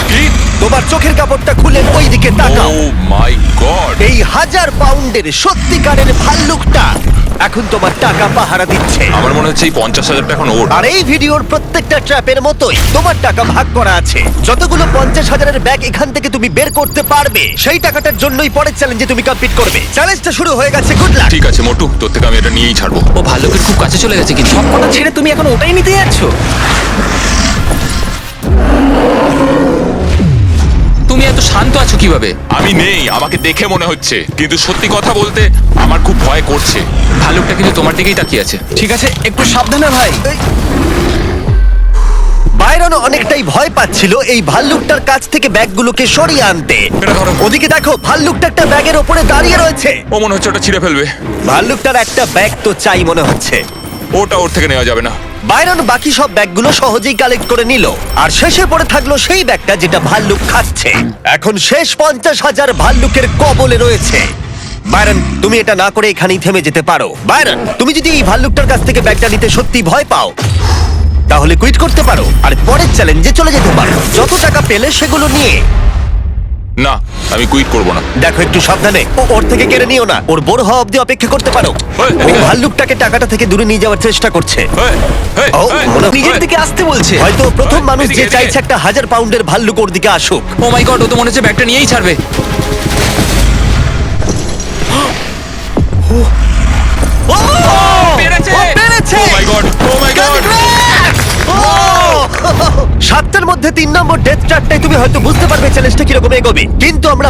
কি? তোমার চোখের কাপড়টা খুলে ওই দিকে তাকাও। ও মাই গড! এই 1000 পাউন্ডের সত্যিকারের ভাল্লুকটা এখন তোমার টাকা পাহারা দিচ্ছে। আমার মনে হচ্ছে এই 50,000টা এখন ওর। আর এই ভিডিওর প্রত্যেকটা ট্র্যাপের মতোই তোমার টাকা ভাগ করা আছে। যতগুলো 50,000-এর ব্যাগ এখান থেকে তুমি বের করতে পারবে সেই টাকাটার জন্যই পরের চ্যালেঞ্জে তুমি কমপ্লিট করবে। চ্যালেঞ্জটা শুরু হয়ে গেছে, গুড লাক। ঠিক আছে মোটু, তোর থেকে আমি এটা নিয়েই ছাড়বো। ও ভাল্লুকের খুব কাছে চলে গেছে কিন্তু। সবকটা ছেড়ে তুমি এখন ওটাই নিতে যাচ্ছ? তুমি এত শান্ত আছো কিভাবে? আমি নেই, আমাকে দেখে মনে হচ্ছে, কিন্তু সত্যি কথা বলতে আমার খুব ভয় করছে। ভাল্লুকটা কিন্তু তোমার দিকেই তাকিয়ে আছে। ঠিক আছে, একটু সাবধানে ভাই। বাইরন অনেকটাই ভয় পাচ্ছিল এই ভাল্লুকটার কাছ থেকে ব্যাগগুলোকে সরিয়ে আনতে। এটা ধরো। ওদিকে দেখো, ভাল্লুকটা একটা ব্যাগের ওপরে দাঁড়িয়ে রয়েছে। ও মনে হচ্ছে ওটা ছিঁড়ে ফেলবে। ভাল্লুকটার একটা ব্যাগ তো চাই মনে হচ্ছে। ওটা ওর থেকে নেওয়া যাবে না। বাইরন বাকি সব ব্যাগগুলো সহজেই কালেক্ট করে নিল, আর শেষে পড়ে থাকলো সেই ব্যাগটা যেটা ভাল্লুক খাচ্ছে। এখন শেষ 50,000 ভাল্লুকের কবলে রয়েছে। বাইরন, তুমি এটা না করে এখানেই থেমে যেতে পারো। বাইরন, তুমি যদি এই ভাল্লুকটার কাছ থেকে ব্যাগটা নিতে সত্যি ভয় পাও তাহলে কুইট করতে পারো আর পরের চ্যালেঞ্জে চলে যেতে পারো। যত টাকা পেলে সেগুলো নিয়ে। না, আমি কুইট করবো না। দেখো, একটু সাবধানে, ওর থেকে কেড়ে নিও না। ওর বড় হওয়া অব্দি অপেক্ষা করতে পারো। ওই, ও এদিকে আয়। ভাল্লুকটাকে টাকাটা থেকে দূরে নিয়ে যাওয়ার চেষ্টা করছে। এই, এই, ও, এই, মনে হয় নিজের এই। দিকে আসতে বলছে। হয়তো প্রথম মানুষ যে এদিকে, চাইছে এদিকে। একটা 1000 পাউন্ডের ভাল্লুক ওর দিকে আসুক। ও মাই গড, ও তো মনে হচ্ছে ব্যাগটা নিয়েই ছাড়বে। পেরেছে! ও পেরেছে! Oh my God! Oh my God! Congrats! ও! 7টার মধ্যে 3 নম্বর ডেথ ট্র্যাপটাই তুমি হয়তো বুঝতে পারবে চ্যালেঞ্জটা কিরকম এগোবে, কিন্তু আমরা